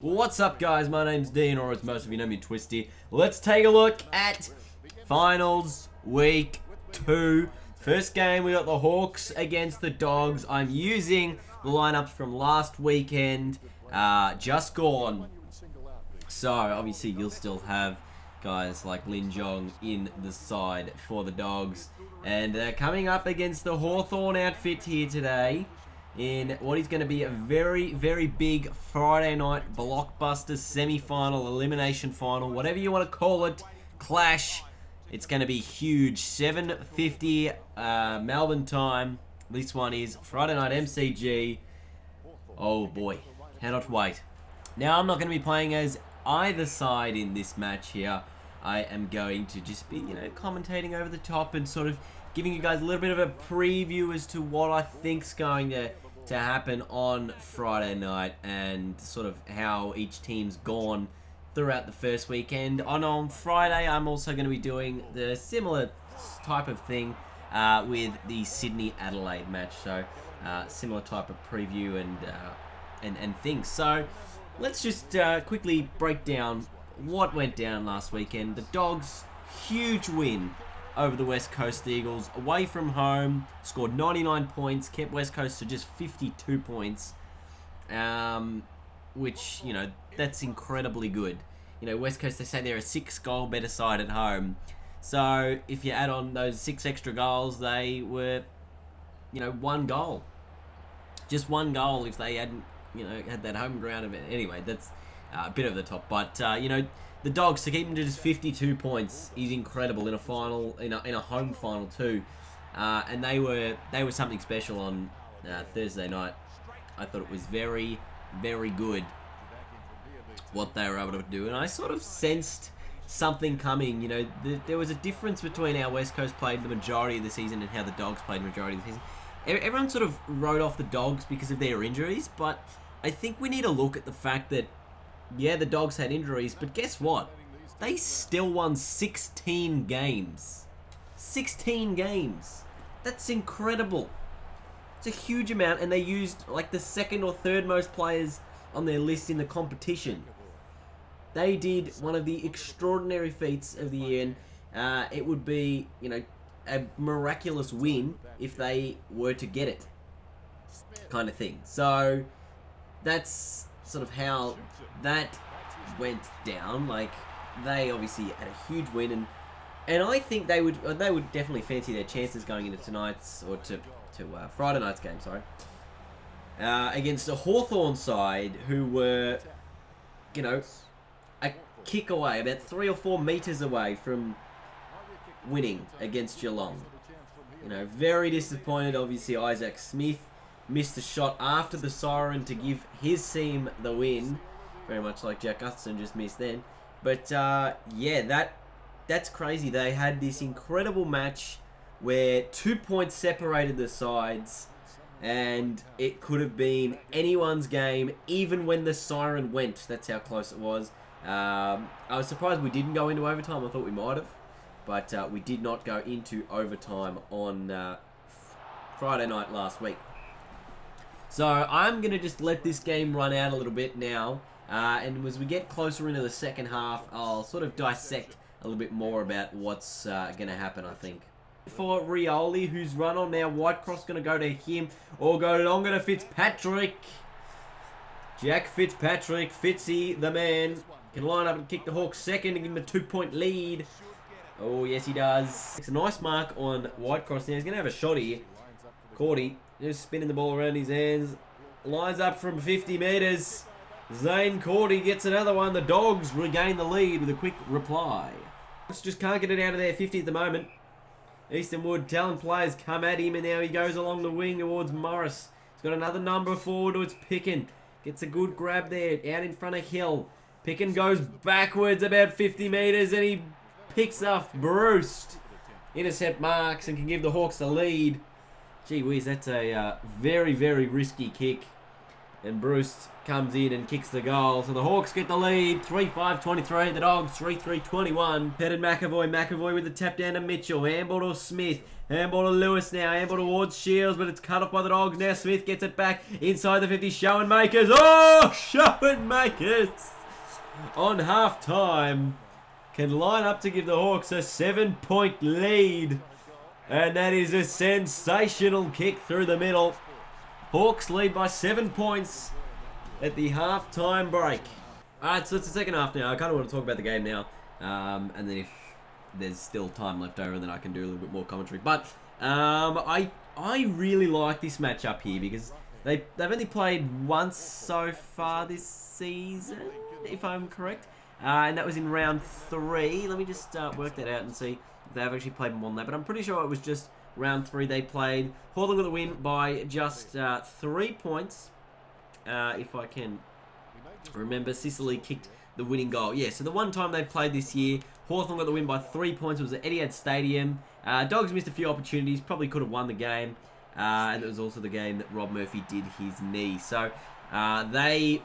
What's up, guys? My name's Dean, or as most of you know me, Twisty. Let's take a look at Finals Week 2. First game, we got the Hawks against the Dogs. I'm using the lineups from last weekend, just gone. So, obviously, you'll still have guys like Lin Jong in the side for the Dogs. And they're coming up against the Hawthorn outfit here today, in what is going to be a very, very big Friday night blockbuster semi-final, elimination final, whatever you want to call it, clash. It's going to be huge. 7:50 Melbourne time. This one is Friday night MCG. Oh boy, cannot wait. Now, I'm not going to be playing as either side in this match here. I am going to just be, commentating over the top and sort of giving you guys a little bit of a preview as to what I think's going to happen on Friday night, and sort of how each team's gone throughout the first weekend. On Friday, I'm also going to be doing the similar type of thing with the Sydney-Adelaide match. So, similar type of preview and things. So, let's just quickly break down what went down last weekend. The Dogs, huge win over the West Coast Eagles, away from home, scored 99 points, kept West Coast to just 52 points, which, that's incredibly good. West Coast, they say they're a 6-goal better side at home, so if you add on those 6 extra goals, they were, 1 goal. Just 1 goal if they hadn't, had that home ground event. Anyway, that's a bit of the top, but, the Dogs, to keep them to just 52 points is incredible in a final, in a home final too. And they were something special on Thursday night. I thought it was very, very good what they were able to do, and I sort of sensed something coming. There was a difference between how West Coast played the majority of the season and how the Dogs played the majority of the season. Everyone sort of wrote off the Dogs because of their injuries, but I think we need to look at the fact that, yeah, the Dogs had injuries, but guess what? They still won 16 games. 16 games. That's incredible. It's a huge amount, and they used like the second or third most players on their list in the competition. They did one of the extraordinary feats of the year, and it would be, a miraculous win if they were to get it, kind of thing. So that's sort of how that went down. Like, they obviously had a huge win, and I think they would definitely fancy their chances going into tonight's, or to Friday night's game, sorry, against a Hawthorn side who were, a kick away, about 3 or 4 meters away from winning against Geelong. Very disappointed. Obviously, Isaac Smith missed a shot after the siren to give his team the win, very much like Jack Gustafson just missed then. But yeah, that's crazy. They had this incredible match where 2 points separated the sides, and it could have been anyone's game, even when the siren went. That's how close it was. I was surprised we didn't go into overtime. I thought we might have, but we did not go into overtime on Friday night last week. So I'm going to just let this game run out a little bit now, and as we get closer into the second half, I'll sort of dissect a little bit more about what's going to happen, I think. For Rioli, who's run on now, Whitecross going to go to him, or go longer to Fitzpatrick. Jack Fitzpatrick, Fitzy, the man, can line up and kick the Hawks second and give him a 2-point lead. Oh, yes, he does. It's a nice mark on Whitecross now. He's going to have a shot here. Cordy just spinning the ball around his hands. Lines up from 50 metres. Zane Cordy gets another one. The Dogs regain the lead with a quick reply. Just can't get it out of there. 50 at the moment. Easton Wood telling players come at him, and now he goes along the wing towards Morris. He's got another number forward towards Picken. Gets a good grab there out in front of Hill. Picken goes backwards about 50 metres, and he picks off Bruce. Intercept marks and can give the Hawks the lead. Gee whiz, that's a very, very risky kick. And Bruce comes in and kicks the goal. So the Hawks get the lead. 3-5-23. The Dogs 3-3-21. Headed McAvoy. McAvoy with the tap down to Mitchell. Handball to Smith. Handball to Lewis now. Handball towards Shields, but it's cut off by the Dogs. Now Smith gets it back inside the 50. Schoenmakers. Oh, Schoenmakers on half time can line up to give the Hawks a 7-point lead. And that is a sensational kick through the middle. Hawks lead by 7 points at the half-time break. Alright, so it's the second half now. I kind of want to talk about the game now. And then if there's still time left over, then I can do a little bit more commentary. But I really like this matchup here because they've only played once so far this season, if I'm correct. And that was in round 3. Let me just work that out and see if they've actually played more than that. But I'm pretty sure it was just round 3 they played. Hawthorn got the win by just 3 points. If I can remember, Sicily kicked the winning goal. Yeah, so the one time they played this year, Hawthorn got the win by 3 points. It was at Etihad Stadium. Dogs missed a few opportunities, probably could have won the game. And it was also the game that Rob Murphy did his knee. So they,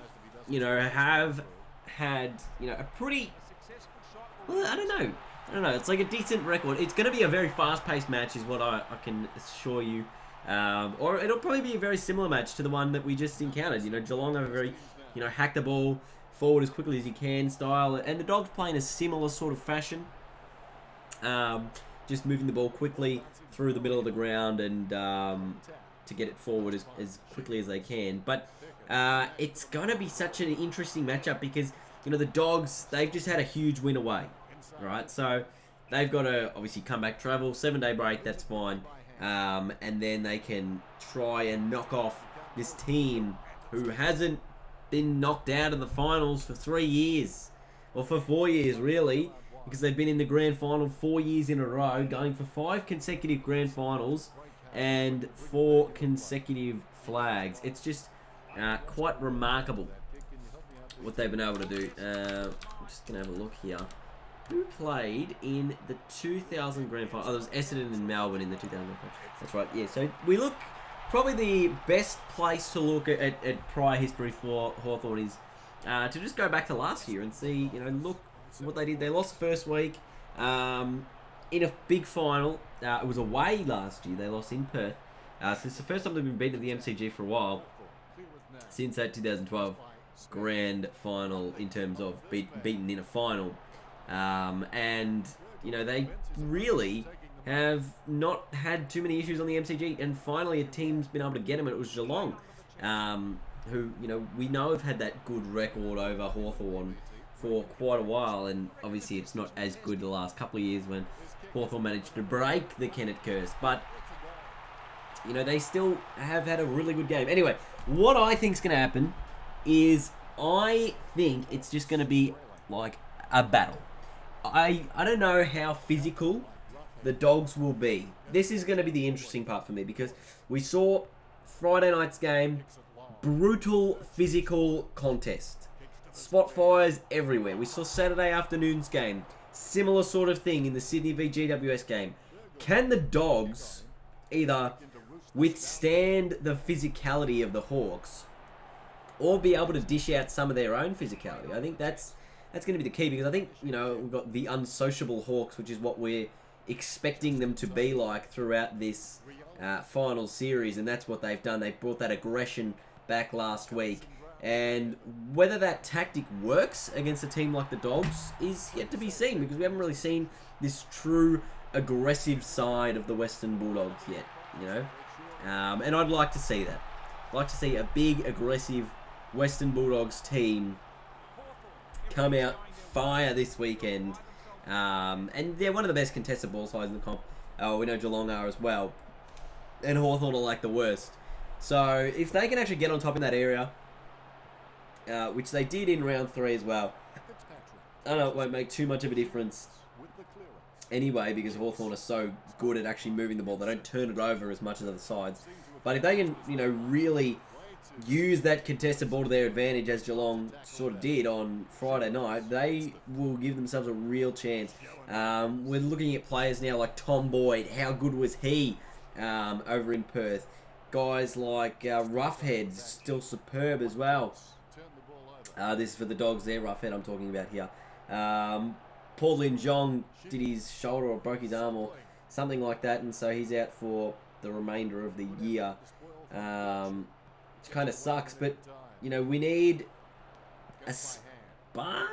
have had, a pretty, well, I don't know. It's like a decent record. It's going to be a very fast-paced match is what I can assure you. Or it'll probably be a very similar match to the one that we just encountered. Geelong have a very, hack the ball forward as quickly as you can style. And the Dogs play in a similar sort of fashion. Just moving the ball quickly through the middle of the ground and to get it forward as quickly as they can. But it's going to be such an interesting matchup because, the Dogs, they've just had a huge win away. Right, so they've got to obviously come back, travel, 7-day break, that's fine. And then they can try and knock off this team who hasn't been knocked out of the finals for 3 years. Or for 4 years, really. Because they've been in the grand final 4 years in a row, going for 5 consecutive grand finals and 4 consecutive flags. It's just quite remarkable what they've been able to do. I'm just going to have a look here. Who played in the 2000 grand final? Oh, there was Essendon and Melbourne in the 2000 grand final. That's right, yeah. So we look, probably the best place to look at prior history for Hawthorn is to just go back to last year and see, look what they did. They lost the first week in a big final. It was away last year. They lost in Perth. So it's the first time they've been beaten at the MCG for a while since that 2012 grand final in terms of beaten in a final. And, they really have not had too many issues on the MCG. And finally, a team's been able to get them, and it was Geelong, who, we know have had that good record over Hawthorn for quite a while. And obviously, it's not as good the last couple of years when Hawthorn managed to break the Kennett curse. But, they still have had a really good game. Anyway, what I think's going to happen is I think it's just going to be like a battle. I don't know how physical the Dogs will be. This is going to be the interesting part for me because we saw Friday night's game, brutal physical contest. Spot fires everywhere. We saw Saturday afternoon's game, similar sort of thing in the Sydney v GWS game. Can the Dogs either withstand the physicality of the Hawks or be able to dish out some of their own physicality? I think that's going to be the key because I think, we've got the unsociable Hawks, which is what we're expecting them to be like throughout this final series, and that's what they've done. They brought that aggression back last week, and whether that tactic works against a team like the Dogs is yet to be seen because we haven't really seen this true aggressive side of the Western Bulldogs yet, and I'd like to see that. I'd like to see a big, aggressive Western Bulldogs team come out fire this weekend. And they're one of the best contested ball sides in the comp. We know Geelong are as well. And Hawthorn are like the worst. So if they can actually get on top in that area, which they did in round 3 as well, I know it won't make too much of a difference anyway because Hawthorn are so good at actually moving the ball. They don't turn it over as much as other sides. But if they can, really use that contested ball to their advantage as Geelong sort of did on Friday night, they will give themselves a real chance. We're looking at players now like Tom Boyd. How good was he over in Perth? guys like Roughhead, still superb as well. This is for the Dogs there, Roughhead I'm talking about here. Paul Lin Jong did his shoulder or broke his arm or something like that, and so he's out for the remainder of the year. Which kind of sucks, but, you know, we need a spark?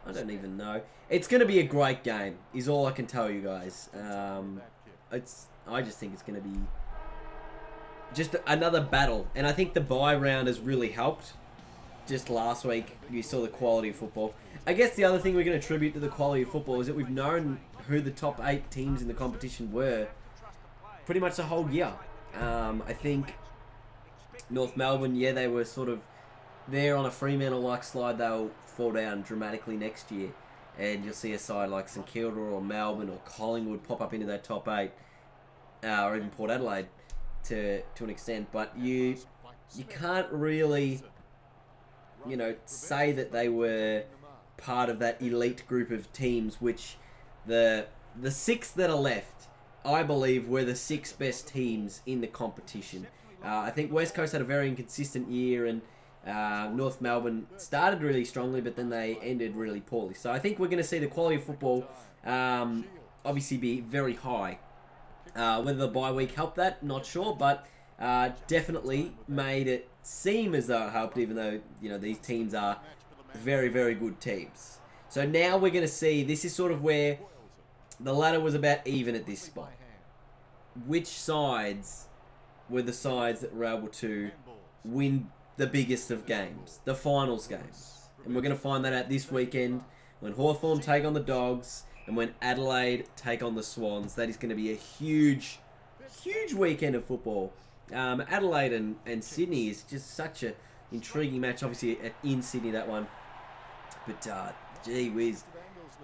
I don't even know. It's going to be a great game, is all I can tell you guys. I just think it's going to be just another battle. And I think the bye round has really helped. Just last week, you saw the quality of football. I guess the other thing we're going to attribute to the quality of football is that we've known who the top 8 teams in the competition were pretty much the whole year. I think North Melbourne, yeah, they were sort of there on a Fremantle-like slide. They'll fall down dramatically next year. And you'll see a side like St Kilda or Melbourne or Collingwood pop up into that top 8. Or even Port Adelaide to an extent. But you can't really, you know, say that they were part of that elite group of teams, which the 6 that are left, I believe, were the 6 best teams in the competition. I think West Coast had a very inconsistent year, and North Melbourne started really strongly, but then they ended really poorly. So I think we're going to see the quality of football obviously be very high. Whether the bye week helped that, not sure, but definitely made it seem as though it helped, even though, you know, these teams are very, very good teams. So now we're going to see, this is sort of where the ladder was about even at this spot. Which sides were the sides that were able to win the biggest of games, the finals games? And we're going to find that out this weekend when Hawthorn take on the Dogs and when Adelaide take on the Swans. That is going to be a huge, huge weekend of football. Adelaide and Sydney is just such an intriguing match. Obviously in Sydney, that one. But gee whiz.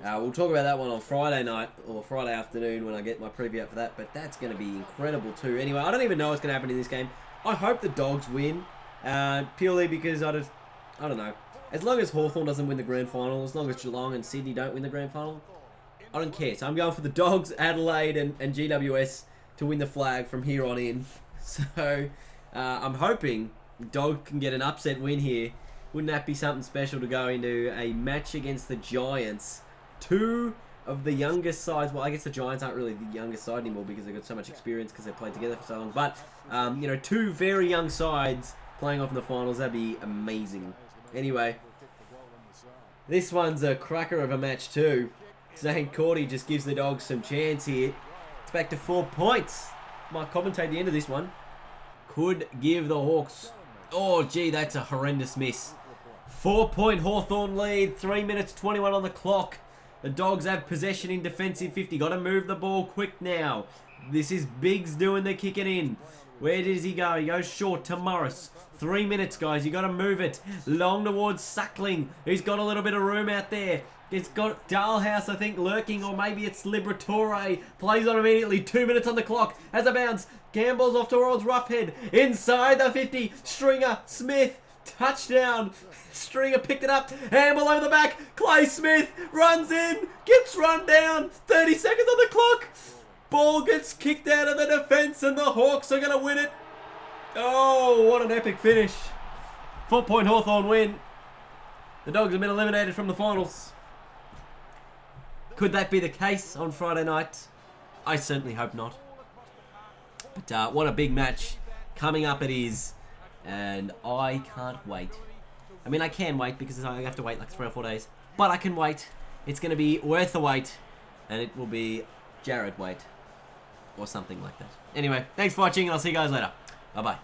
We'll talk about that one on Friday night or Friday afternoon when I get my preview out for that. But that's going to be incredible too. Anyway, I don't even know what's going to happen in this game. I hope the Dogs win. Purely because I don't know. As long as Hawthorn doesn't win the grand final, as long as Geelong and Sydney don't win the grand final, I don't care. So I'm going for the Dogs, Adelaide and GWS to win the flag from here on in. So I'm hoping Dog can get an upset win here. Wouldn't that be something special to go into a match against the Giants? 2 of the youngest sides. Well, I guess the Giants aren't really the youngest side anymore because they've got so much experience because they've played together for so long. But, you know, 2 very young sides playing off in the finals. That'd be amazing. Anyway, this one's a cracker of a match too. Zane Cordy just gives the Dogs some chance here. It's back to 4 points. Might commentate the end of this one. Could give the Hawks... Oh, gee, that's a horrendous miss. 4-point Hawthorn lead. 3 minutes 21 on the clock. The Dogs have possession in defensive 50. Got to move the ball quick now. This is Biggs doing the kicking in. Where does he go? He goes short to Morris. 3 minutes, guys. You got to move it. Long towards Suckling. He's got a little bit of room out there. It's got Dalhouse, I think, lurking, or maybe it's Liberatore. Plays on immediately. 2 minutes on the clock. Has a bounce. Gambles off towards Roughhead. Inside the 50. Stringer. Smith. Touchdown. Stringer picked it up. Handball over the back. Clay Smith runs in. Gets run down. 30 seconds on the clock. Ball gets kicked out of the defense and the Hawks are going to win it. Oh, what an epic finish. 4-point Hawthorn win. The Dogs have been eliminated from the finals. Could that be the case on Friday night? I certainly hope not. But what a big match. Coming up it is. And I can't wait. I mean, I can wait because I have to wait like 3 or 4 days. But I can wait. It's going to be worth the wait. And it will be Jared wait. Or something like that. Anyway, thanks for watching and I'll see you guys later. Bye-bye.